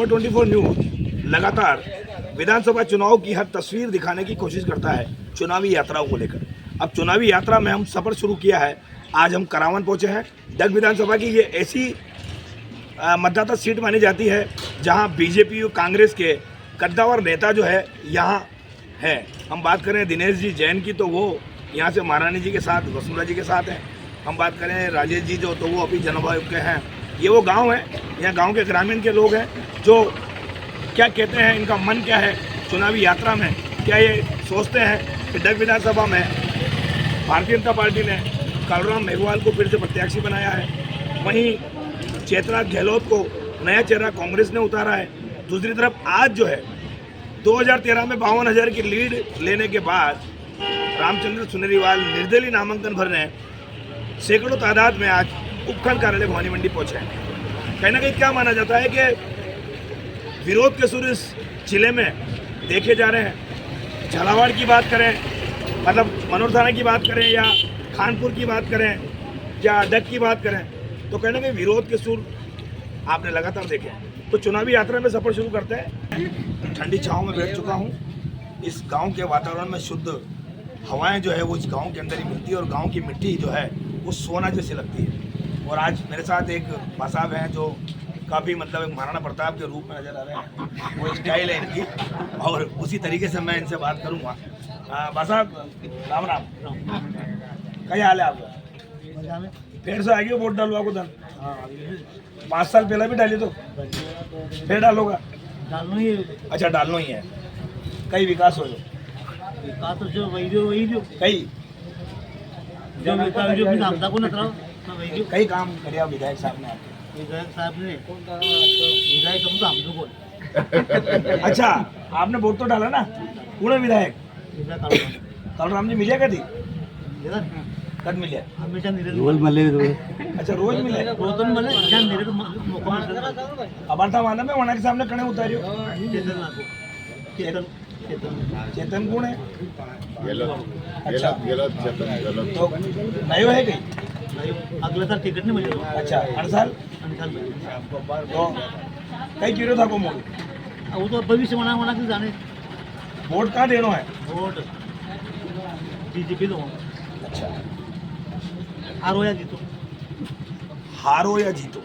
Number 24 news लगातार विधानसभा चुनाव की हर तस्वीर दिखाने की कोशिश करता है चुनावी यात्राओं को लेकर। अब चुनावी यात्रा में हम सफ़र शुरू किया है। आज हम करावन पहुंचे हैं। डग विधानसभा की ये ऐसी मतदाता सीट मानी जाती है जहां बीजेपी और कांग्रेस के कद्दावर नेता जो है यहाँ है। हम बात करें दिनेश जी जैन की तो वो यहाँ से महारानी जी के साथ वसुंधरा जी के साथ हैं। हम बात करें राजेश जी जो तो वो अभी जनता आयोग के हैं। ये वो गांव है, यहाँ गांव के ग्रामीण के लोग हैं जो क्या कहते हैं, इनका मन क्या है चुनावी यात्रा में, क्या ये सोचते हैं कि डग विधानसभा में भारतीय जनता पार्टी ने कालूराम मेघवाल को फिर से प्रत्याशी बनाया है। वहीं चेतना गहलोत को नया चेहरा कांग्रेस ने उतारा है। दूसरी तरफ आज जो है 2013 में 52,000 की लीड लेने के बाद रामचंद्र सुनेरीवाल निर्दलीय नामांकन भर रहे हैं। सैकड़ों तादाद में आज उपखंड कार्यालय भवानी मंडी पहुंचे हैं। कहीं ना कहीं क्या माना जाता है कि विरोध के सुर इस जिले में देखे जा रहे हैं। झालावाड़ की बात करें, मतलब मनोर थाना की बात करें या खानपुर की बात करें या डग की बात करें, तो कहीं ना कहीं विरोध के सुर आपने लगातार देखे हैं। तो चुनावी यात्रा में सफ़र शुरू करते हैं। ठंडी छाँव में बैठ चुका हूँ। इस गांव के वातावरण में शुद्ध हवाएं जो है वो इस गांव के अंदर ही मिलती है और गांव की मिट्टी जो है वो सोना जैसी लगती है। और आज मेरे साथ एक भासाब हैं जो काफ़ी मतलब एक महाराणा प्रताप के रूप में नज़र आ रहे हैं। वो स्टाइल है इनकी और उसी तरीके से मैं इनसे बात करूँगा। भासाब राम राम, क्या हाल है आपका? फिर से आएगी वोट डालो आपको धन? 5 साल पहले भी डाली तो फिर डालोगा? डालना ही। अच्छा डालना ही है। कई विकास हो विकास तो जो वही जो कई जो विकास जो भी नामदा को नतरा वही जो कई काम करे विधायक साहब ने आपके। विधायक साहब ने विधायक हम तो हम लोग। अच्छा आपने वोट तो डाला ना पूरे विधायक कालूराम जी मिले कभी? कद मिले? हमेशा रोज मिले। अच्छा रोज मिले? रोज तो मिले जहाँ मेरे को मौका मिलता। अब था माना में वहाँ के सामने कड़े उतारियो चेतन चेतन कौन है? अच्छा तो नयो है कहीं? अगले साल टिकट नहीं मिलेगा। अच्छा हर साल तो कई क्यों था को मोड़? वो तो भविष्य बना के जाने। वोट कहाँ देना है? वोट बीजेपी दो। अच्छा हारो या जीतो? हारो या जीतो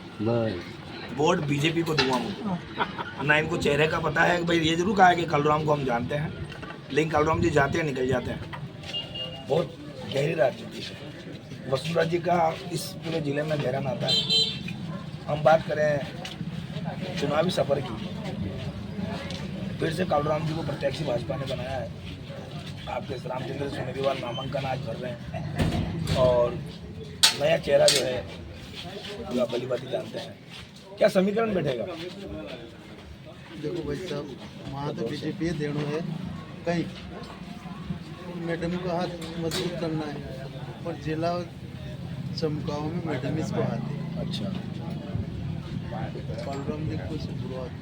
वोट बीजेपी को दूंगा मैं। ना इनको चेहरे का पता है। भाई ये जरूर कहा है कि कालूराम को हम जानते हैं, लेकिन कालूराम जी जाते हैं निकल जाते हैं। बहुत गहरी राजनीति है। वसुंधरा जी का इस पूरे ज़िले में गहरा नाता है। हम बात करें चुनावी सफ़र की, फिर से कालूराम जी को प्रत्याशी भाजपा ने बनाया है। आपके रामचंद्र सुनेरीवाल नामांकन आज भर रहे हैं और नया चेहरा जो है जो आप भली बात जानते हैं। क्या समीकरण बैठेगा? देखो भाई साहब, वहाँ तो बीजेपी देना है, कहीं मैडम का हाथ मजबूत करना है और जिला चमकाओ में मैडम इसको हाथ है। अच्छा कालूराम जी को शुरुआत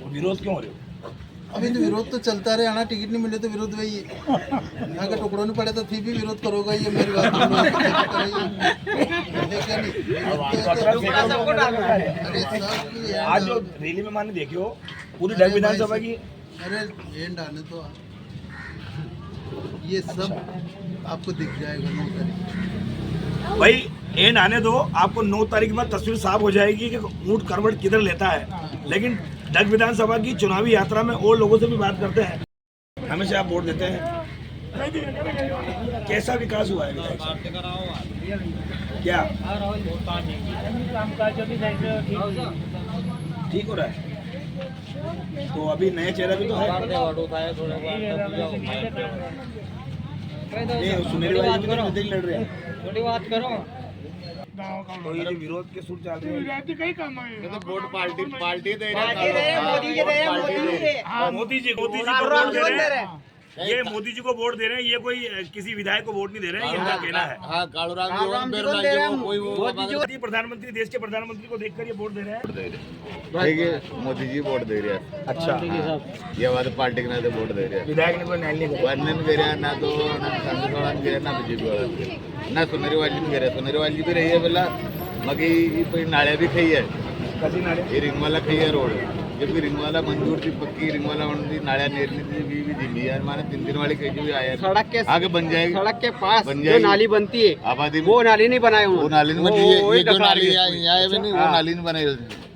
विरोध क्यों हो रहे हो? अभी तो विरोध तो चलता रहे ना, टिकट नहीं मिले तो विरोध वही है। यहाँ का टुकड़ों नहीं पड़े तो फिर भी विरोध करोगा। ये मेरी बात आज जो रैली में माने देखे हो पूरी डग विधानसभा की। अरे एंड आने तो ये सब आपको दिख जाएगा 9 तारीख। भाई एंड आने दो, आपको 9 तारीख में तस्वीर साफ हो जाएगी कि ऊँट करवट किधर लेता है। लेकिन डग विधानसभा की चुनावी यात्रा में और लोगों से भी बात करते हैं। हमेशा आप वोट देते हैं। कैसा विकास हुआ है विधायक साहब? क्या ठीक हो रहा है? तो अभी नया चेहरा भी तो है। सुनेरीवाल जी भी तो लड़ रहे हैं। तो ये जो विरोध के सुर चल रहे हैं, तो वोट पार्टी दे मोदी जी को वोट दे रहे हैं। ये मोदी जी को वोट दे रहे हैं, ये कोई किसी विधायक को वोट नहीं दे रहे हैं। ये इनका कहना है। प्रधानमंत्री, देश के प्रधानमंत्री को देखकर ये वोट दे रहे हैं। मोदी जी वोट दे रहे हैं। अच्छा ये बात पार्टी के ना तो वोट दे रहे हैं। विधायक ने कोई न्याय नहीं किया। वर्णन दे रहे हैं ना, तो ना कांग्रेस वाला दे रहे ना बीजेपी वाला ना सुनेरीवाल जी दे रहे। सुनेरीवाल जी भी रही है बोला मगी नाड़े भी खाई है कशी नाळे हे रिंगवाला खैया रोड जे भी रिंगवाला मंजूर थी पक्की रिंगवाला बनती नालिया नेरनी थी भी दिल्ली यार माने 3 वाली कहीं भी आया सड़क के आगे बन जाएगी सड़क के पास बन जो जाएगी। नाली बनती है आबादी में वो नाली नहीं बनाए वो उन्होंने। नाली में ये जो नाली यहाँ है नहीं वो हाँ। नाली नहीं बनाई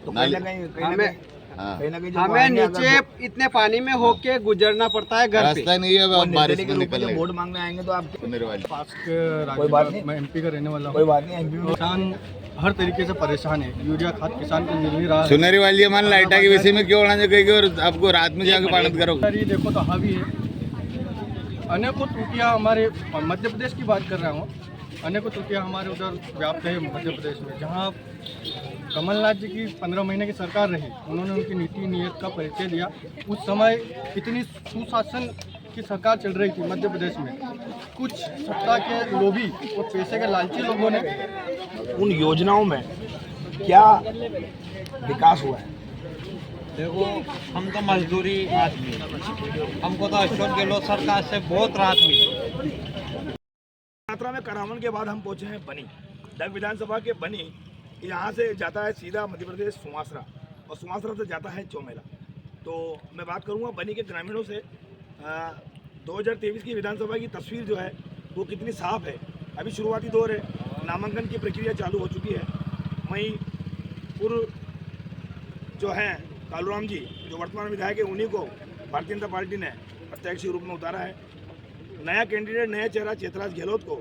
तो नाली हमें हाँ कहीं ना कहीं जो हमें आएंगे नीचे अगर इतने पानी में होके गुजरना पड़ता है घर पे। रास्ता नहीं है वो अब बारिश निर्दलीय में के रूप में निकलने जब वोट मांगने आएंगे तो आप सुनेर वाली पास के कोई बात नहीं। मैं एमपी का रहने वाला हूँ। कोई बात नहीं एमपी में किसान हर तरीके से परेशान है। यूरिया खाद किसान को मिल नहीं रहा है। सुनेरी वाली मान लाइटा के विषय में क्यों आना कहेगी और आपको रात में जाके पानी करो ये देखो तो हावी है। अनेकों त्रुटियां हमारे मध्य प्रदेश की बात कर रहा हूँ। अनेकों त्रुटियां हमारे उधर व्याप्त है मध्य प्रदेश में। जहाँ कमलनाथ जी की 15 महीने की सरकार रही, उन्होंने उनकी नीति नियत का परिचय दिया। उस समय इतनी सुशासन की सरकार चल रही थी मध्य प्रदेश में। कुछ सत्ता के लोभी और पैसे के लालची लोगों ने उन योजनाओं में क्या विकास हुआ है? देखो हम तो मजदूरी आदमी, हमको तो अशोक गहलोत सरकार से बहुत राहत मिली। यात्रा में करावन के बाद हम पहुंचे हैं बनी। डग विधानसभा के बनी, यहाँ से जाता है सीधा मध्य प्रदेश सुवासरा और सुवासरा से जाता है चौमेला। तो मैं बात करूँगा बनी के ग्रामीणों से। 2023 की विधानसभा की तस्वीर जो है वो कितनी साफ है। अभी शुरुआती दौर है, नामांकन की प्रक्रिया चालू हो चुकी है। वहीं पूर्व जो हैं कालूराम जी जो वर्तमान विधायक है, उन्हीं को भारतीय जनता पार्टी ने प्रत्याशी रूप में उतारा है। नया कैंडिडेट, नया चेहरा चेतराज गहलोत को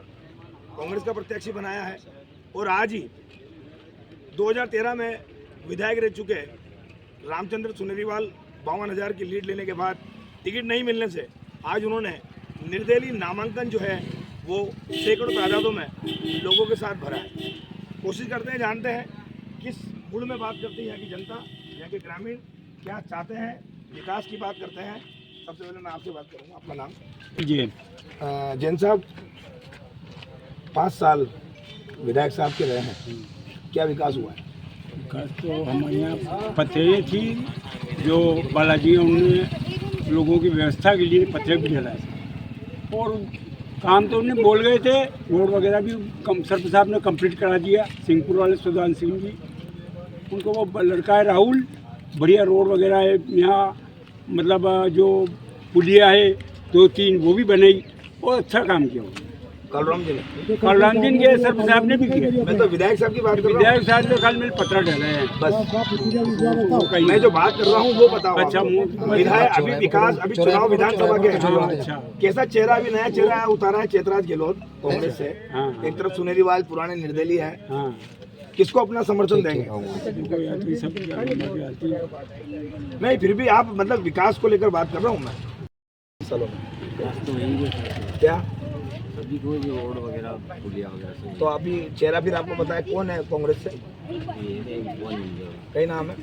कांग्रेस का प्रत्याशी बनाया है। और आज ही 2013 में विधायक रह चुके रामचंद्र सुनेरीवाल 52,000 की लीड लेने के बाद टिकट नहीं मिलने से आज उन्होंने निर्दलीय नामांकन जो है वो सैकड़ों तादादों में लोगों के साथ भरा है। कोशिश करते हैं, जानते हैं किस मूड में बात करती है कि जनता, यहाँ के ग्रामीण क्या चाहते हैं, विकास की बात करते हैं। सबसे पहले मैं आपसे बात करूँगा, आपका नाम? जी जैन साहब 5 साल विधायक साहब के रहे हैं, क्या विकास हुआ है? तो हमारे यहाँ पत्रे थी जो बालाजी उन्होंने लोगों की व्यवस्था के लिए पत्रे भी डलाए और काम तो उन्हें बोल गए थे। रोड वगैरह भी सरपंच साहब ने कंप्लीट करा दिया। सिंहपुर वाले सुधान सिंह जी, उनको वो लड़का है राहुल, बढ़िया रोड वगैरह है यहाँ। मतलब जो पुलिया है 2-3 वो भी बनाई और अच्छा काम किया। कालूराम जी ने, कल्याण दिन के सरपंच साहब ने भी किया। मैं तो विधायक साहब की बात कर रहा विधायक साहब तो कल मेरे पत्र डाले हैं हूँ। बस मैं जो बात कर रहा हूँ वो बताओ। अच्छा, विधायक अभी विकास, अभी चुनाव विधानसभा के हैं। अच्छा। कैसा चेहरा, अभी नया चेहरा उतारा है चेतराज गहलोत कांग्रेस से। हाँ। एक तरफ सुनेरीवाल पुराने निर्दलीय है, हाँ, किसको अपना समर्थन देंगे? नहीं, फिर भी आप मतलब विकास को लेकर बात कर रहा हूँ मैं। चलो क्या अभी कोई भी रोड वगैरह पुलिया वगैरह से तो अभी चेहरा फिर आपको पता है कौन है कांग्रेस से? कई नाम है?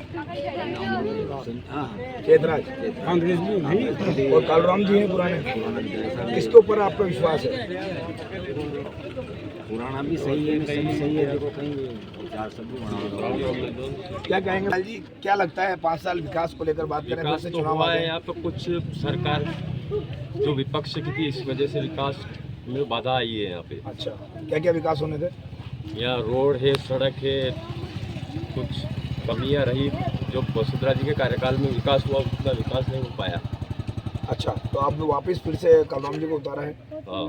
चेतराज, कांग्रेस भी नहीं। और कालूराम जी हैं पुराने। किसके ऊपर आपका विश्वास है? पुराना भी सही है, सही है। देखो कहीं विचार सब भी बना। क्या कहेंगे लाल जी, क्या लगता है 5 साल विकास को लेकर बात करें? विकास तो हुआ है यहाँ पे। कुछ सरकार जो विपक्ष की थी, इस वजह से विकास में बाधा आई है यहाँ पे। अच्छा, क्या क्या विकास होने थे? यहाँ रोड है, सड़क है, कुछ कमियाँ रही। जो वसुंधरा जी के कार्यकाल में विकास हुआ उतना विकास नहीं हो पाया। अच्छा, तो आपने वापस फिर से कालूराम जी को उतारा है? हाँ,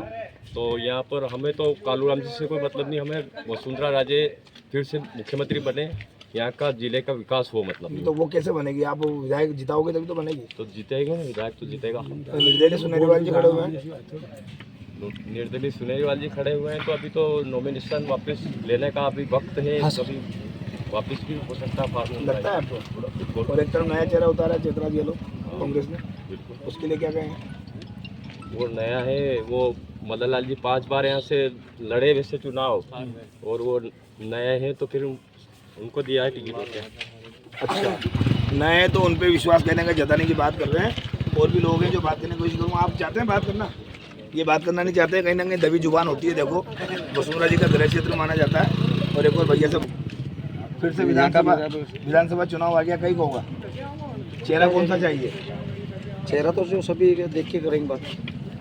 तो यहाँ पर हमें तो कालूराम जी से कोई मतलब नहीं। हमें वसुंधरा राजे फिर से मुख्यमंत्री बने, यहाँ का जिले का विकास हो मतलब नहीं। तो वो कैसे बनेगी? आप विधायक जिताओगे तभी तो बनेगी। तो जीतेगा ना, विधायक तो जीतेगा। तो निर्दलीय सुनेरीवाल जी खड़े हुए हैं। निर्दलीय सुनेरीवाल जी खड़े हुए हैं, तो अभी तो नॉमिनेशन वापस लेने का अभी वक्त है। कभी वापस भी हो सकता है फार्म लगता है आपको? और एक तरफ नया चेहरा उतारा है चेतराज गहलोत कांग्रेस ने, बिल्कुल। उसके लिए क्या कहेंगे? वो नया है, वो मदन लाल जी 5 बार यहाँ से लड़े वैसे चुनाव, और वो नए हैं तो फिर उनको दिया है टिकट। अच्छा, नए तो उन पे विश्वास करने का जताने की बात कर रहे हैं। और भी लोग हैं जो बात करने की कोशिश करूँगा। आप चाहते हैं बात करना? ये बात करना नहीं चाहते, कहीं ना कहीं दबी जुबान होती है। देखो, वसुंधरा जी का गृह क्षेत्र माना जाता है। और एक और भैया सब फिर से विधानसभा चुनाव आ गया, कहीं को होगा? चेहरा कौन सा चाहिए? चेहरा तो जो सभी देख के करेंगे बात,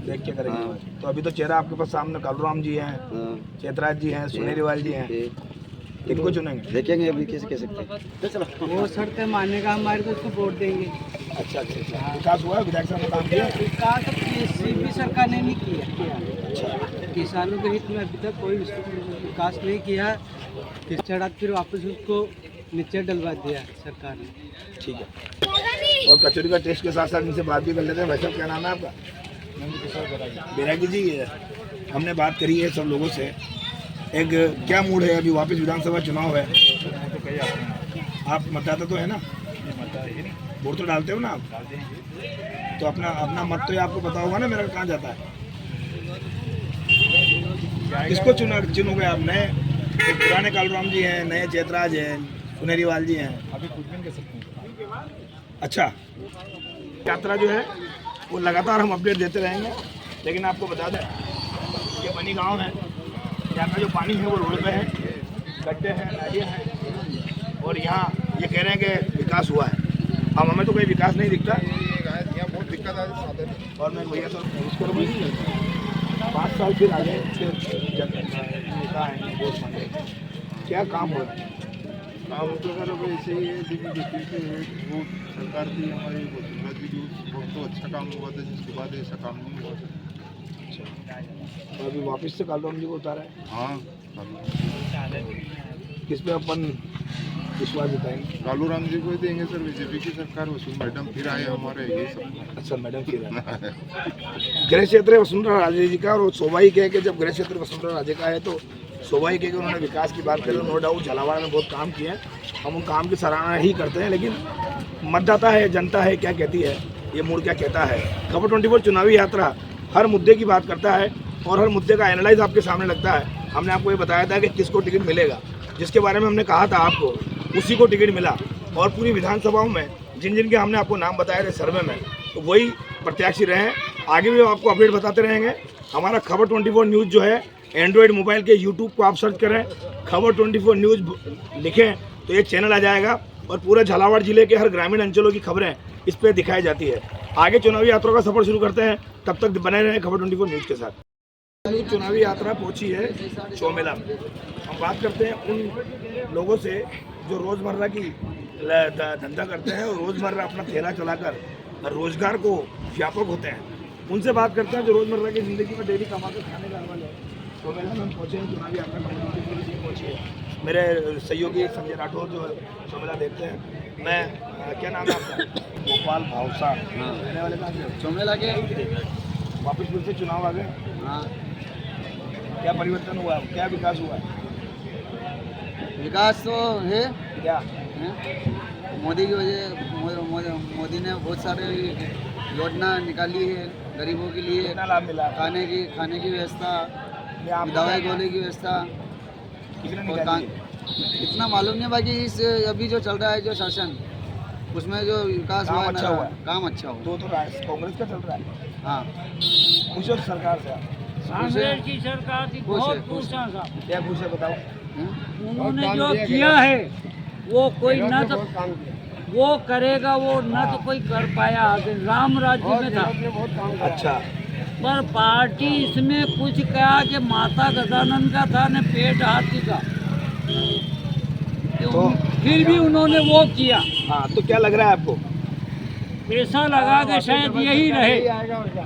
देख के करेंगे। तो अभी तो चेहरा आपके पास सामने कालूराम जी हैं, चेतराज जी हैं, सुनेरीवाल जी हैं। इनको चुनेंगे। देखेंगे अभी कैसे कह सकते हैं। तो चलो वो शर्त मानेगा हमारे को उसको वोट देंगे। अच्छा अच्छा अच्छा, विकास हुआ है, विधायक साहब ने काम किया। विकास किसी भी सरकार ने नहीं किया। किसानों के हित में अभी तक कोई विकास नहीं किया। किस चढ़ा फिर वापस उसको नीचे डलवा दिया सरकार ने। ठीक है, और कचौरी का टेस्ट के साथ साथ इनसे बात भी कर लेते हैं। भाई साहब क्या नाम है आपका? बैरागी जी, हमने बात करी है सब लोगों से, एक क्या मूड है अभी? वापस विधानसभा चुनाव है, आप मतदाता तो है ना, वोट तो डालते हो ना आप? तो अपना अपना मत तो आपको पता होगा ना मेरा कहाँ जाता है। किसको चुनोगे आप? नए पुराने कालूराम जी हैं, नए चैतराज हैं, सुनेरीवाल जी हैं, अभी कुछ भी नहीं कह सकते। अच्छा, यात्रा जो है वो लगातार हम अपडेट देते रहेंगे, लेकिन आपको बता दें ये बनी गांव है, यहाँ का जो पानी है वो रोड पे है, गड्ढे हैं, नालियाँ हैं, और यहाँ ये कह रहे हैं कि विकास हुआ है। अब हमें तो कोई विकास नहीं दिखता, यहाँ बहुत दिक्कत आ रही है। और मैं भैया तो उसको 5 साल फिर आगे नेता है, वोट मांगे, क्या काम हो रहा है? काम तो सर अब ऐसे ही है, वो सरकार की हमारी वसुंधरा जी की बहुत तो अच्छा काम हुआ था, जिसके बाद ऐसा काम नहीं हुआ था। तो अभी वापस से कालूराम जी को उतारा है। हाँ, किस पे अपन विश्वास जताएंगे? कालूराम जी को ही देंगे सर। बीजेपी की सरकार, वसुंधरा मैडम फिर आए हमारे, ये सब। अच्छा, मैडम फिर आए। गृह क्षेत्र वसुंधरा राजे जी का, और स्वाभाविक है कि जब गृह क्षेत्र वसुंधरा राजे का है तो स्वाभाविक है कि उन्होंने विकास की बात करी। नो डाउट झालावाड़ में बहुत काम किए हैं, हम उन काम की सराहना ही करते हैं, लेकिन मतदाता है, जनता है, क्या कहती है, ये मूड क्या कहता है। खबर 24 चुनावी यात्रा हर मुद्दे की बात करता है और हर मुद्दे का एनालाइज आपके सामने लगता है। हमने आपको ये बताया था कि किसको टिकट मिलेगा, जिसके बारे में हमने कहा था आपको, उसी को टिकट मिला। और पूरी विधानसभाओं में जिन जिन के हमने आपको नाम बताए थे सर्वे में, तो वही प्रत्याशी रहे हैं। आगे भी आपको अपडेट बताते रहेंगे। हमारा खबर 24 न्यूज़ जो है एंड्रॉयड मोबाइल के यूट्यूब को आप सर्च करें, खबर 24 न्यूज़ लिखें तो एक चैनल आ जाएगा, और पूरे झालावाड़ जिले के हर ग्रामीण अंचलों की खबरें इस पर दिखाई जाती है। आगे चुनावी यात्रा का सफर शुरू करते हैं, तब तक बने रहें खबर 24 न्यूज़ के साथ। चुनावी यात्रा पहुंची है चौमेला में। हम बात करते हैं उन लोगों से जो रोज़मर्रा की धंधा करते हैं और रोज़मर्रा अपना ठेला चलाकर रोजगार को व्यापक होते हैं। उनसे बात करते हैं जो रोज़मर्रा की ज़िंदगी में डेली कमा कर खाने का अमल है। चौमेला में हम पहुँचे हैं, चुनावी यात्रा पहुँचे हैं। मेरे सहयोगी संजय राठौर जो चौमेला देखते हैं। मैं क्या नाम है आपका? गोपाल भावसा। रहने वाले कहाँ से? चौमेला के वापस फिर से चुनाव आ गए। हाँ, क्या परिवर्तन हुआ, क्या विकास हुआ है? विकास तो है, क्या मोदी की वजह, मोदी ने बहुत सारे योजना निकाली है गरीबों के लिए। कितना लाभ मिला? खाने की व्यवस्था, आप दवाई गोली की व्यवस्था, कितने और निकाली है? इतना मालूम नहीं। बाकी इस अभी जो चल रहा है जो शासन, उसमें जो विकास काम हुआ है अच्छा ना, हुआ है। काम अच्छा हुआ। तो कांग्रेस का चल रहा है। हाँ, पूछो सरकार से आप। कांग्रेस की सरकार थी, बहुत खुश हैं साहब। क्या पूछ है बताओ। उन्होंने जो किया है वो कोई न तो वो करेगा, वो न तो कोई कर पाया। आगे राम राज्य में था, अच्छा, पर पार्टी इसमें कुछ कहा कि माता गजानन का था न पेट हाथी का, तो फिर भी उन्होंने वो किया। हाँ, तो क्या लग रहा है आपको? पैसा लगा के शायद यही रहे,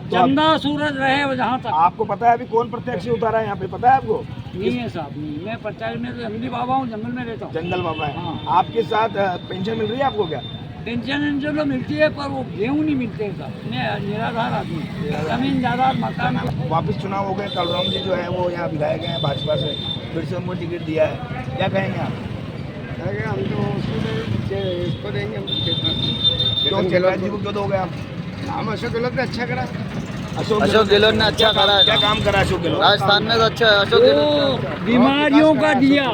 चंदा सूरज रहे जहाँ तक। आपको पता है अभी कौन प्रत्याशी उतारा है यहाँ पे? पता है आपको? नहीं है साहब, नहीं। मैं प्रत्याशी में तो जंगली बाबा हूँ, जंगल में रहता हूँ। जंगल बाबा है। हाँ। आपके साथ पेंशन मिल रही है आपको? क्या पेंशन तो मिलती है, पर वो गेहूँ नहीं मिलते हैं साहब। मैं निराधार आदमी, जमीन जायदाद मकान। वापस चुनाव हो गए, कालूराम जी जो है वो यहाँ विधायक हैं भाजपा से, फिर से उनको टिकट दिया है, क्या कहेंगे आप? हम तो इसको देंगे। क्यों चैतराज जी को क्यों दोगे आप? हम अशोक गहलोत ने अच्छा करा। अशोक गहलोत ने अच्छा करा है। क्या काम करा अशोक गहलोत? राजस्थान में तो अच्छा है अशोक गहलोत। बीमारियों का दिया,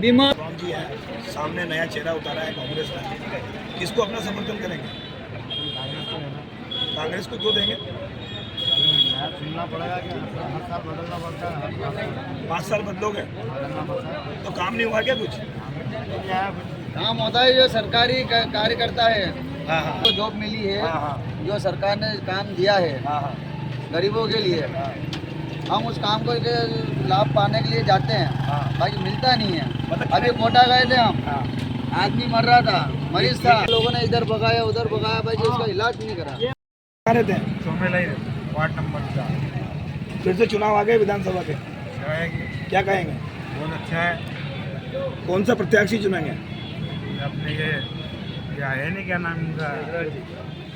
बीमार राम जी है, सामने नया चेहरा उतारा है कांग्रेस का, किसको अपना समर्थन करेंगे? कांग्रेस को क्यों देंगे? सुनना पड़ेगा कि हर साल बदलना पड़ता है। 5 साल बदलोगे तो काम नहीं हुआ क्या कुछ? काम होता है जो सरकारी कार्य करता है, हाँ हाँ तो जॉब मिली है, हाँ हाँ जो सरकार ने काम दिया है हाँ हाँ। गरीबों के लिए, हम उस काम को के लाभ पाने के लिए जाते हैं, हाँ। बाकी मिलता नहीं है। मतलब अभी कोटा गए थे हम, हाँ। आदमी मर रहा था, मरीज था, लोगों ने इधर भगाया उधर भगाया, भाई जी उसका इलाज नहीं करा। कहाँ रहते हैं? सोमेला ही वार्ड नंबर 4 फिर से चुनाव आ गए विधानसभा के, क्या कहेंगे? बहुत अच्छा है। कौन सा प्रत्याशी चुनेंगे? अपने ये है नहीं, क्या नाम इनका,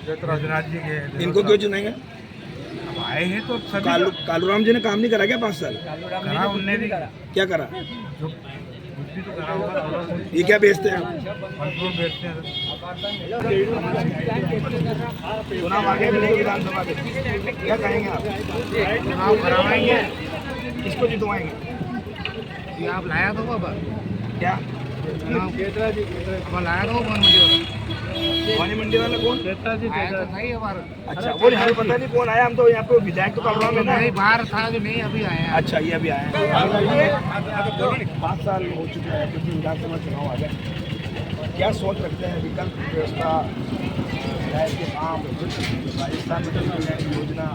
ज्योतिराज जी के। इनको क्यों चुनेंगे? अब आए हैं तो सभी कालूराम जी ने काम नहीं करा क्या 5 साल? करा, उनने भी क्या करा? जो कुछ भी तो करा होगा, थोड़ा बहुत ये क्या बेचते हैं आप? फल फ्रूट बेचते हैं। चुनाव आ गए विधानसभा के, क्या कहेंगे आप? चुनाव करवाएंगे, किसको जितवाएंगे? ये आप लाया तो बाबा क्या अब लाया तो कौन मुझे पानी मंडी वाला कौन? आया तो नहीं हमारा। अच्छा, वो हमें पता नहीं कौन आया, हम तो यहाँ पे विधायक तो कालूराम है ना। नहीं, बाहर था जो नहीं, अभी आया। अच्छा, ये अभी आया है। 5 साल हो चुके हैं क्योंकि विधानसभा चुनाव आ गए, क्या सोच रखते हैं विकल्प व्यवस्था, विधायक के काम, राजस्थान में चल रही है योजना,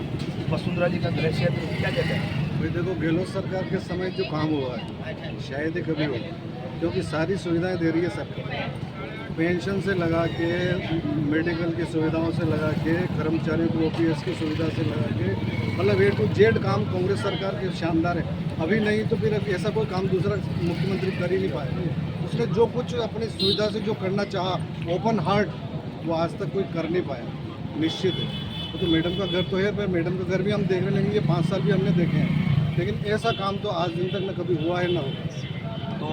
वसुंधरा जी का गृह क्षेत्र, क्या कहते हैं? भाई देखो, गहलोत सरकार के समय जो काम हुआ है शायद ही कभी हो, क्योंकि सारी सुविधाएं दे रही है सरकार, पेंशन से लगा के, मेडिकल की सुविधाओं से लगा के, कर्मचारियों को OPS की सुविधा से लगा के, मतलब A to Z काम कांग्रेस सरकार के शानदार है। अभी नहीं तो फिर ऐसा कोई काम दूसरा मुख्यमंत्री कर ही नहीं पाया। उसने जो कुछ अपनी सुविधा से जो करना चाहा, ओपन हार्ट, वो आज तक कोई कर नहीं पाया। निश्चित है तो मैडम का घर तो है, पर मैडम का घर भी हम देखने लेंगे, ये 5 साल भी हमने देखे हैं, लेकिन ऐसा काम तो आज दिन तक न कभी हुआ है ना होगा। तो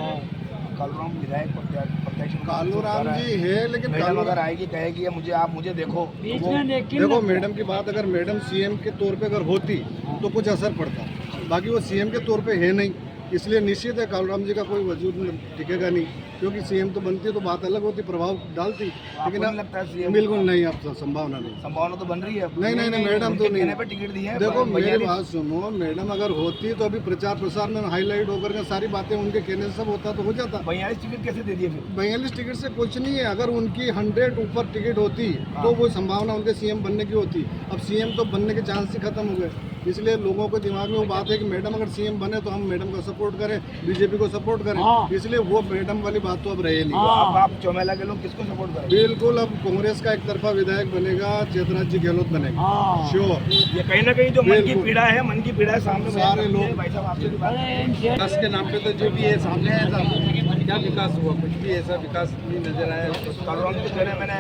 कालूराम विधायक प्रत्याशी कालूराम जी है, लेकिन मैडम अगर आएगी कहेगी मुझे, आप मुझे देखो, तो वो देखो मैडम की बात, अगर मैडम CM के तौर पे अगर होती तो कुछ असर पड़ता, बाकी वो CM के तौर पे है नहीं, इसलिए निश्चित है कालूराम जी का कोई वजूद टिकेगा नहीं, क्योंकि CM तो बनती है तो बात अलग होती, प्रभाव डालती, लेकिन नहीं लगता है CM? बिल्कुल नहीं, अब तो संभावना नहीं। संभावना तो बन रही है। नहीं नहीं नहीं, मैडम तो नहीं। पे टिकट दी है। देखो मेरी बात सुनो, मैडम अगर होती तो अभी प्रचार प्रसार में हाईलाइट होकर के सारी बातें उनके कहने से सब होता तो हो जाता। 42 टिकट कैसे दे दिए फिर? 42 टिकट से कुछ नहीं है, अगर उनकी 100 ऊपर टिकट होती तो वो संभावना उनके CM बनने की होती। अब CM तो बनने के चांस ही खत्म हो गए, इसलिए लोगों के दिमाग में वो बात है कि मैडम अगर CM बने तो हम मैडम को सपोर्ट करें, बीजेपी को सपोर्ट करें, इसलिए वो मैडम वाली बात तो अब रहे नहीं। अब आप चौमेला के लोग किसको सपोर्ट करें? बिल्कुल, अब कांग्रेस का एक तरफा विधायक बनेगा, चेतराज जी गहलोत बनेगा, श्योर। ये कहीं ना कहीं जो मन की बिल्कुल। पीड़ा है, मन की पीड़ा है सामने सारे लोग- भाई साहब आपसे भी बात विकास के नाम पे तो जो भी है सामने है, क्या विकास हुआ? कुछ भी ऐसा विकास नहीं नजर आया। कालूराम जी कह रहे हैं मैंने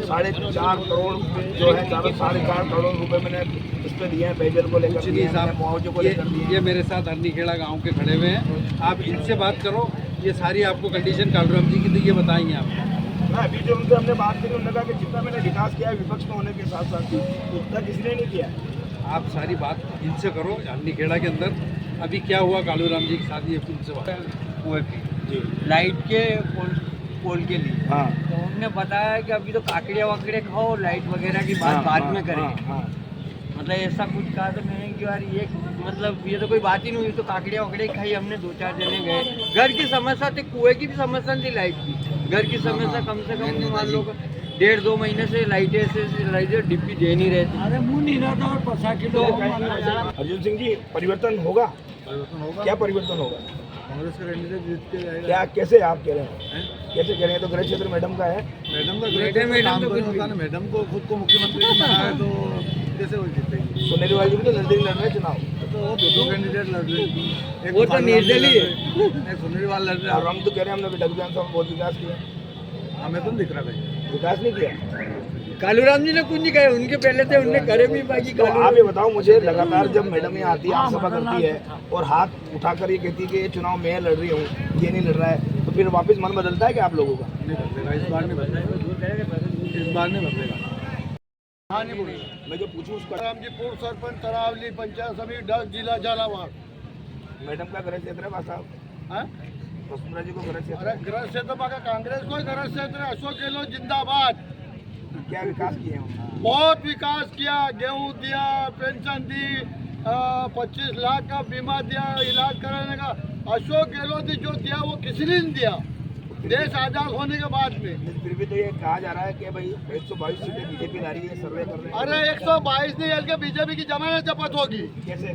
4.5 करोड़ जो है 4.5 करोड़ रुपए मैंने इस पे दिए हैं, पेयजल को लेकर दिए हैं, मुआवजे को लेकर दिए हैं। ये मेरे साथ हरनीखेड़ा गांव के खड़े हुए हैं, आप इनसे बात करो, ये सारी आपको कंडीशन कालूराम जी की तो ये बताएंगे आपको। ना अभी जो उनसे हमने बात करी, उन्होंने कहा कि जितना मैंने विकास किया है विपक्ष में होने के साथ साथ उतना किसी ने नहीं किया है। आप सारी बात इनसे करो, हरनीखेड़ा के अंदर अभी क्या हुआ कालूराम जी के साथ, ये इनसे बात। कुएं की लाइट के पोल के लिए, हाँ तो हमने बताया कि अभी तो काकड़िया वाकड़िया खाओ, लाइट वगैरह की बात बाद में करेंगे। मतलब ऐसा कुछ कहा तो मैंने कि यार ये मतलब ये तो कोई बात ही नहीं हुई, तो काकड़िया वकड़िया खाई हमने, 2-4 जने गए। घर की समस्या थी, कुएं की भी समस्या थी, लाइट की। घर की समस्या कम से कम मान लो 1.5-2 महीने से लाइटें ऐसे डिब्बी दे नहीं रहे थे। अरे मुँह नहीं रहता और पसा के तो अर्जुन सिंह जी, परिवर्तन होगा? क्या परिवर्तन होगा? कांग्रेस का कैंडिडेट जीत के जाएगा। क्या कैसे आप कह रहे हैं? कैसे कह रहे हैं? तो गृह क्षेत्र मैडम का है। मैडम का काम तो नहीं होता ना, मैडम को खुद को मुख्यमंत्री बनाया है, तो कैसे वो जीतेगी? सुनेलवाल जी भी तो नजदीक लड़ रहे हैं चुनाव। तो वो 2 कैंडिडेट लड़ रहे हैं, वो तो निर्दलीय है। एक सुनीलवाल लड़ रहे और हम तो कह रहे हैं हमने डग विधानसभा में बहुत विकास किया। हैं, हमें तो नहीं दिख रहा भाई। विकास नहीं किया। कालूराम जी ने कुछ नहीं कहा, उनके पहले थे, उनने करे भी, बाकी तो आप ये बताओ मुझे, लगातार जब मैडम यहाँ आती है, आमसभा करती है और हाथ उठाकर ये कहती है कि ये चुनाव मैं लड़ रही हूँ, ये नहीं लड़ रहा है, तो फिर वापस मन बदलता है क्या आप लोगों का? नहीं बदलेगा, इस बार नहीं बदलेगा, इस बार नहीं बदलेगा। हाँ नहीं बोलिए, मैं जो पूछूँ उसका रामजीपुर सरपंच तरावली पंचायत समिति 10 जिला झालावाड़। मैडम का गृह क्षेत्र है वहाँ साहब, हाँ? वसुंधरा जी को गृह क्षेत्र अरे गृह क्षेत्र बघा, कांग्रेस को गृह क्षेत्र है, अशोक गहलोत जिंदाबाद। क्या विकास किए हैं उन्होंने? बहुत विकास किया, गेहूं दिया, पेंशन दी, 25 लाख का बीमा दिया, इलाज कराने का। अशोक गहलोत ने जो दिया वो किसी ने नहीं दिया। देश आजाद होने के बाद में। फिर भी तो ये कहा जा रहा है कि भाई 122 सीटें बीजेपी ला रही है, सर्वे कर रहे हैं। अरे 122 नहीं बल्कि बीजेपी की जमानत जब्त होगी। कैसे?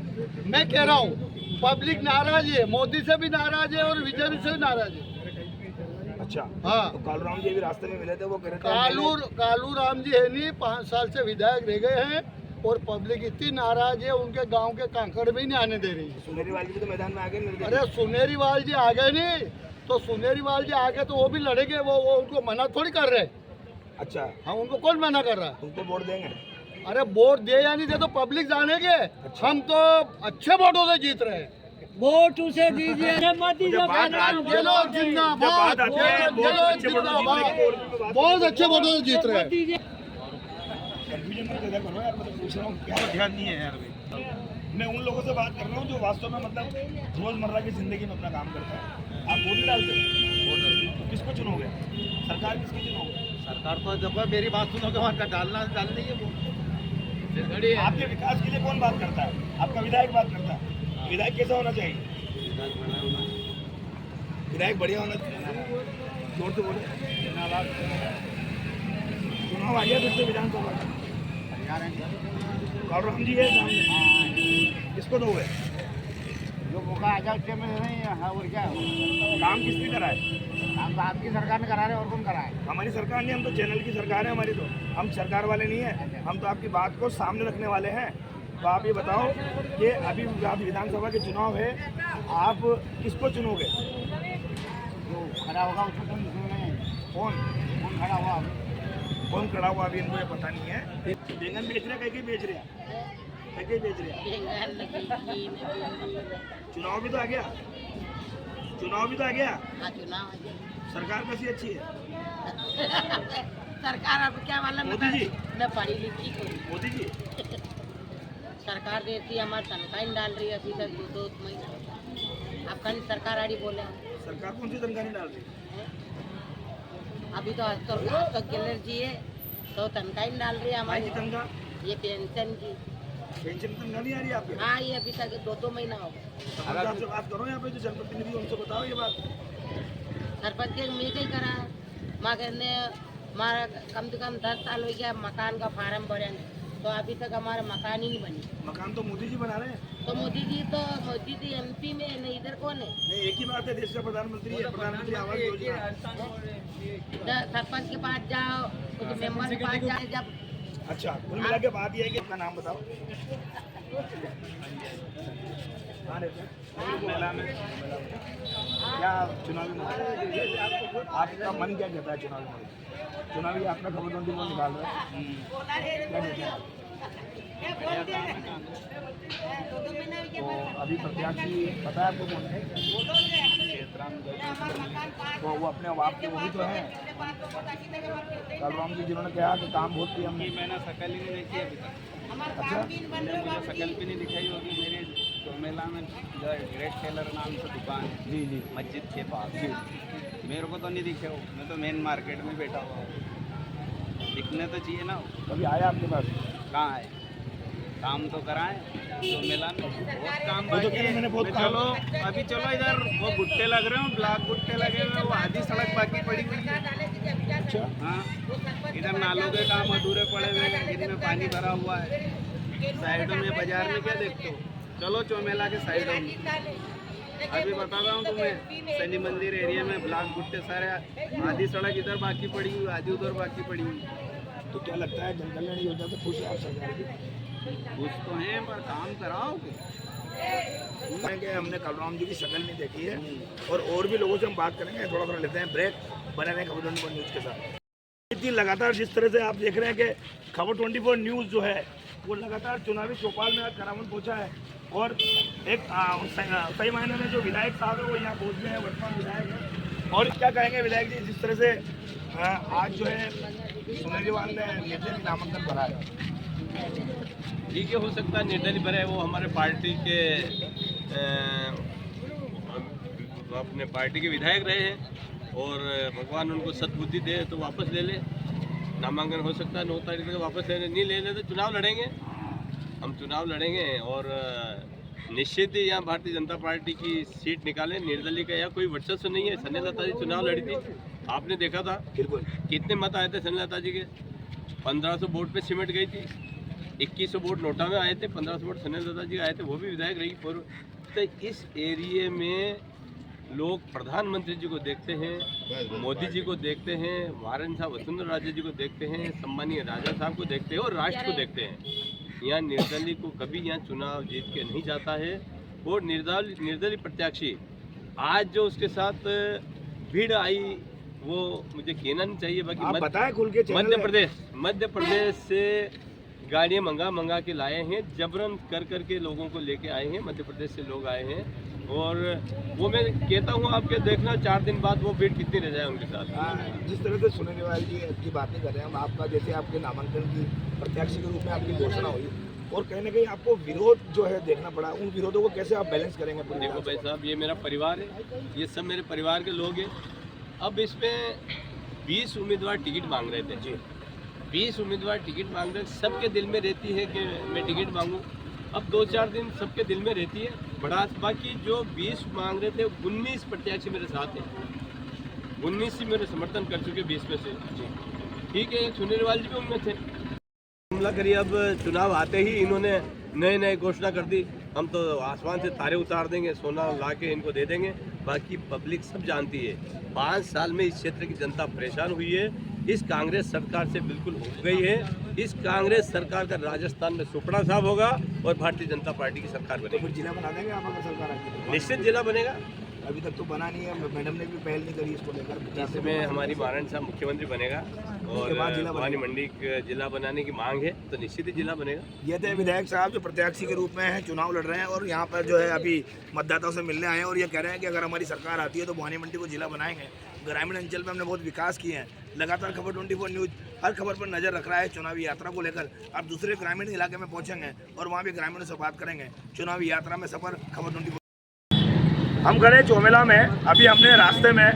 मैं कह रहा हूँ पब्लिक नाराज है, मोदी से भी नाराज है और बीजेपी से भी नाराज है। अच्छा, हाँ। तो कालू राम जी भी रास्ते में मिले थे, वो कह रहे थे कालू राम जी है नहीं, 5 साल से विधायक रह गए हैं और पब्लिक इतनी नाराज है, उनके गांव के कांकड़ भी नहीं आने दे रही है। सुनेरीवाल जी भी तो मैदान में आ गए। अरे सुनेरीवाल जी आ गए नहीं तो सुनेरीवाल जी आ गए तो वो भी लड़ेंगे, वो उनको मना थोड़ी कर रहे। अच्छा, हाँ, उनको कौन मना कर रहा है? उनको वोट देंगे? अरे वोट दे या नहीं दे तो पब्लिक जानेंगे। हम तो अच्छे वोटों से जीत रहे हैं। वोट उसे दीजिए, मोदी जब बात आती है- चलो जिंदाबाद, जब बात आती है बहुत चलो अच्छे वोटों से जीतने की, और भी बात- बहुत अच्छे वोटों से जीत रहे हैं। कंफ्यूजन में पैदा करो यार, मैं तो पूछ रहा हूँ क्या ध्यान नहीं है यार भाई। मैं उन लोगों से बात कर रहा हूँ जो वास्तव में मतलब रोजमर्रा की जिंदगी में अपना काम करता है। आप वोट नहीं डालते हो? तो किसको चुनोगे? सरकार किसकी चुनोगे? सरकार तो जब मेरी बात सुनोगे वहाँ डाल देंगे वोट। आपके विकास के लिए कौन बात करता है? आपका विधायक बात करता है। विधायक कैसा होना चाहिए? विधायक बढ़िया होना चाहिए। जोर से बोले। चुनाव आ गया फिर से विधानसभा का। कालू राम जी है सामने, किसको दोगे? जो मौका आजाद के में नहीं है, हाँ, और क्या काम किसने करा है? काम तो आपकी सरकार ने करा रहे और कौन करा है? हमारी सरकार नहीं, हम तो चैनल की सरकार है हमारी। तो हम सरकार वाले नहीं है, हम तो आपकी बात को सामने रखने वाले हैं। तो आप ये बताओ कि अभी विधानसभा के चुनाव है, आप किसको चुनोगे? जो खड़ा होगा उसको कौन चुनेंगे? कौन खड़ा हुआ? कौन खड़ा हुआ अभी इनको ये पता नहीं है। बैंगन बेच रहे, कहीं बेच रहे हैं, कहीं बेच रहे हैं। चुनाव भी तो आ गया, चुनाव भी तो आ गया। सरकार कैसी अच्छी है? सरकार अब क्या मालूम मोदी जी? न पढ़ी लिखी कोई मोदी जी सरकार देती है, हमारी तनख्वाह डाल रही है अभी तक 2 महीने। आपका नहीं सरकार आड़ी बोले सरकार कौन सी तनख्वाह नहीं डाल रही? अभी तो गिलर जी है तो तनख्वाह नहीं डाल रही है हमारी हमारी, तनख्वाह, ये पेंशन की। पेंशन तनख्वाह नहीं आ रही आपके? हाँ, ये अभी तक 2 महीना हो गया। अगर आपसे बात करो यहाँ पे जो जनप्रतिनिधि उनसे बताओ ये बात। सरपंच के मैं कहीं करा है, माँ कहने हमारा कम से कम 10 साल हो गया मकान का फार्म भरे, तो अभी तक हमारा मकान ही नहीं बनी। मकान तो मोदी जी बना रहे हैं। तो मोदी जी MP में है, नहीं इधर कौन है? नहीं, एक ही बात है, देश का प्रधानमंत्री है, प्रधानमंत्री आवास योजना। सरपंच के पास जाओ, कुछ मेंबर के पास जाओ, जब अच्छा, कुल मिला के बात यह है कि अपना नाम बताओ। कहाँ रहते हैं? मेला में। क्या चुनावी माहौल? आपका मन क्या कहता है चुनावी माहौल? चुनावी आपका खबरबंदी को निकाल रहा है, क्या कहते हैं? तो अभी प्रत्याशी पता है आपको कौन है? तो वो अपने आप के वो भी तो हैं। कालू राम जी जिन्होंने कहा कि काम बहुत किया हमने। मैंने शकल ही नहीं देखी अभी तक। अच्छा, मुझे शकल भी नहीं दिखाई होगी। मेरे चौमेला में ग्रेट टेलर नाम से दुकान है जी जी मस्जिद के पास। मेरे को तो नहीं दिखे हो, मैं तो मेन मार्केट में बैठा हुआ हूँ। दिखने तो चाहिए ना। कभी आया आपके पास? कहाँ है? काम तो कराएं चौमेला में, बहुत काम वो तो बाकी कह रहे है। मैंने बहुत मैं काम- चलो अभी चलो इधर वो गुट्टे लग रहे हैं, ब्लॉक गुट्टे लगे हुए हैं, वो आधी सड़क बाकी पड़ी हुई है। अच्छा, हाँ, इधर नालों के काम अधूरे पड़े हुए हैं, इनमें पानी भरा हुआ है। साइडों में बाजार में क्या देखते हो? चलो चौमेला के साइडों में अभी बता रहा हूँ तुम्हें, शनि मंदिर एरिया में ब्लॉक गुट्टे सारे, आधी सड़क इधर बाकी पड़ी हुई, आधी उधर बाकी पड़ी हुई। तो क्या लगता है जन कल्याण योजना से खुश है आप सरकार की? कुछ तो हैं पर काम कराओगे। कि हमने कालू राम जी की शक्ल नहीं देखी है, और भी लोगों से हम बात करेंगे। थोड़ा लेते हैं ब्रेक, बने रहें खबर 24 न्यूज़ के साथ। इतनी लगातार जिस तरह से आप देख रहे हैं कि खबर 24 न्यूज़ जो है वो लगातार चुनावी चौपाल में आज करावन पहुंचा है, और एक सही मायने में जो विधायक साहब है वो यहाँ पहुँच गए हैं, वर्तमान विधायक हैं। और क्या कहेंगे विधायक जी, जिस तरह से आज जो है सुनेरीवाल ने निर्दलीय नामांकन भरा है? ठीक है, हो सकता है निर्दलीय भरे, वो हमारे पार्टी के अपने पार्टी के विधायक रहे हैं, और भगवान उनको सद्बुद्धि दे तो वापस ले ले। नामांकन हो सकता है 9 तारीख तक वापस लेने, नहीं लेने तो चुनाव लड़ेंगे, हम चुनाव लड़ेंगे। और निश्चित ही यहाँ भारतीय जनता पार्टी की सीट निकाले। निर्दलीय का यहाँ कोई वर्चस्व नहीं है। स्नेहलता जी चुनाव लड़ी थी, आपने देखा था बिल्कुल कितने मत आए थे स्नेहलता जी के। 1500 वोट पे सिमट गई थी। 2100 वोट नोटा में आए थे, 1500 वोट स्नेहलता जी आए थे, वो भी विधायक रही पूर्व। तो इस एरिए में लोग प्रधानमंत्री जी को देखते हैं, मोदी जी को देखते हैं, महारानी साहब वसुंधरा राजे जी को देखते हैं, सम्मानीय राजा साहब को देखते हैं और राष्ट्र को देखते हैं। यहाँ निर्दलीय को कभी यहाँ चुनाव जीत के नहीं जाता है। और निर्दलीय प्रत्याशी आज जो उसके साथ भीड़ आई वो मुझे कहना नहीं चाहिए। बाकी बताएं खुल के मध्य प्रदेश से गाड़ियाँ मंगा के लाए हैं, जबरन कर के लोगों को लेके आए हैं। मध्य प्रदेश से लोग आए हैं और वो मैं कहता हूँ आपके देखना 4 दिन बाद वो भीड़ कितनी रह जाए उनके साथ। जिस तरह से सुनेवाल जी की बात नहीं कर रहे हैं हम, आपका जैसे आपके नामांकन की प्रत्याशी के रूप में आपकी घोषणा हुई और कहीं ना कहीं आपको विरोध जो है देखना पड़ा, उन विरोधों को कैसे आप बैलेंस करेंगे? देखो भाई साहब, ये मेरा परिवार है, ये सब मेरे परिवार के लोग हैं। अब इसमें 20 उम्मीदवार टिकट मांग रहे थे जी, 20 उम्मीदवार टिकट मांग रहे, सबके दिल में रहती है कि मैं टिकट मांगूं। अब 2-4 दिन सबके दिल में रहती है भड़ास। बाकी जो 20 मांग रहे थे 19 प्रत्याशी मेरे साथ हैं, 19 ही मेरे समर्थन कर चुके 20 में से। ठीक है, सुनेवाल जी भी उनमें थे। हमला करिए, अब चुनाव आते ही इन्होंने नए घोषणा कर दी, हम तो आसमान से तारे उतार देंगे, सोना ला के इनको दे देंगे। बाकी पब्लिक सब जानती है 5 साल में इस क्षेत्र की जनता परेशान हुई है। इस कांग्रेस सरकार से बिल्कुल उब गई है। इस कांग्रेस सरकार का राजस्थान में सुपड़ा साहब होगा और भारतीय जनता पार्टी की सरकार बनेगी। तो जिला बना देंगे आप अगर सरकार आती? निश्चित जिला बनेगा। अभी तक तो बना नहीं है, मैडम ने भी पहल नहीं करी इसको लेकर। इसमें हमारी महारानी साहब मुख्यमंत्री बनेगा और भवानी मंडी जिला बनाने की मांग है, तो निश्चित ही जिला बनेगा। ये थे विधायक साहब जो प्रत्याशी के रूप में है, चुनाव लड़ रहे हैं और यहाँ पर जो है अभी मतदाताओं से मिलने आए हैं और ये कह रहे हैं कि अगर हमारी सरकार आती है तो भवानी मंडी को जिला बनाएंगे। ग्रामीण अंचल में हमने बहुत विकास किए हैं। लगातार खबर 24 न्यूज़ हर खबर पर नजर रख रहा है चुनावी यात्रा को लेकर। अब दूसरे ग्रामीण इलाके में पहुंचेंगे और वहाँ भी ग्रामीणों से बात करेंगे। चुनावी यात्रा में सफर खबर 24। हम गए चौमेला में, अभी हमने रास्ते में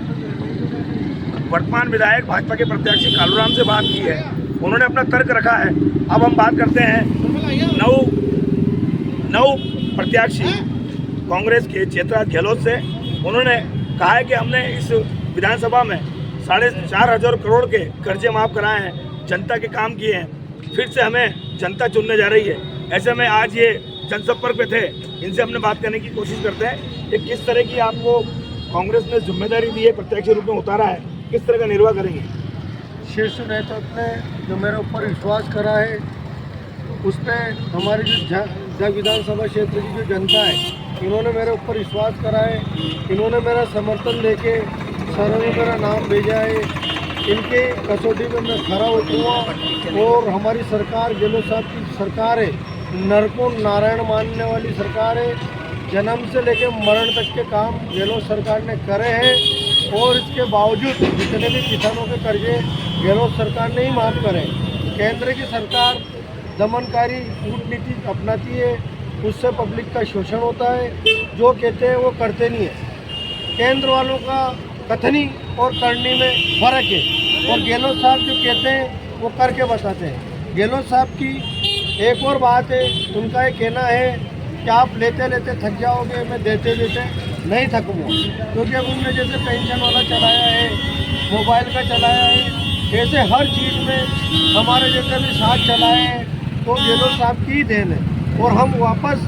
वर्तमान विधायक भाजपा के प्रत्याशी कालूराम से बात की है, उन्होंने अपना तर्क रखा है। अब हम बात करते हैं नौ प्रत्याशी कांग्रेस के चेतराज गहलोत से। उन्होंने कहा है कि हमने इस विधानसभा में 4,500 करोड़ के कर्जे माफ़ कराए हैं, जनता के काम किए हैं, फिर से हमें जनता चुनने जा रही है। ऐसे में आज ये जनसंपर्क पे थे, इनसे हमने बात करने की कोशिश करते हैं कि किस तरह की आपको कांग्रेस ने जिम्मेदारी दी है, प्रत्याशी रूप में उतारा है, किस तरह का निर्वाह करेंगे? शीर्ष नेतृत्व ने जो मेरे ऊपर विश्वास करा है उस पर हमारी जो विधानसभा क्षेत्र की जो जनता है, इन्होंने मेरे ऊपर विश्वास करा है, इन्होंने मेरा समर्थन लेके सर ने मेरा नाम भेजा है। इनके कसौटी में मैं खरा उतरूँगा और हमारी सरकार गहलोत साहब की सरकार है, नर को नारायण मानने वाली सरकार है। जन्म से लेकर मरण तक के काम गहलोत सरकार ने करे हैं और इसके बावजूद जितने भी किसानों के कर्जे गहलोत सरकार ने ही माफ़ करे। केंद्र की सरकार दमनकारी कूटनीति अपनाती है, उससे पब्लिक का शोषण होता है, जो कहते हैं वो करते नहीं है। केंद्र वालों का कथनी और करनी में फ़र्क है और गहलोत साहब जो कहते हैं वो करके बताते हैं। गहलोत साहब की एक और बात है, उनका ये कहना है कि आप लेते लेते थक जाओगे, मैं देते देते नहीं थकूँगा, क्योंकि अब उन्होंने जैसे पेंशन वाला चलाया है, मोबाइल का चलाया है, ऐसे हर चीज़ में हमारे जैसे भी साथ चलाए हैं, तो गहलोत साहब की ही देन है। और हम वापस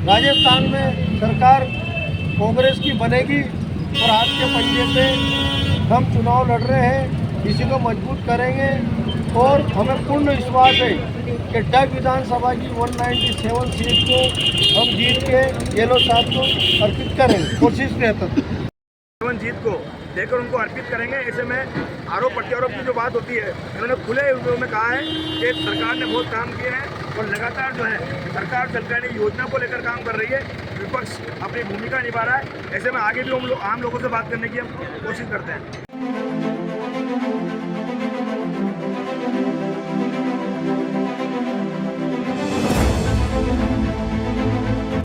राजस्थान में सरकार कांग्रेस की बनेगी और आज के पंजे पे हम चुनाव लड़ रहे हैं, इसी को मजबूत करेंगे और हमें पूर्ण विश्वास है कि डग विधानसभा की 197 सीट को हम जीत के गहलोत साहब को अर्पित करेंगे, कोशिश रहता जीत को देकर उनको अर्पित करेंगे। ऐसे में आरोप प्रत्यारोप की जो बात होती है, इन्होंने खुले हुए में कहा है कि सरकार ने बहुत काम किए हैं और लगातार जो है सरकार सरकारी योजना को लेकर काम कर रही है, विपक्ष अपनी भूमिका निभा रहा है। ऐसे में आगे भी हम लोग आम लोगों से बात करने की हम कोशिश करते हैं।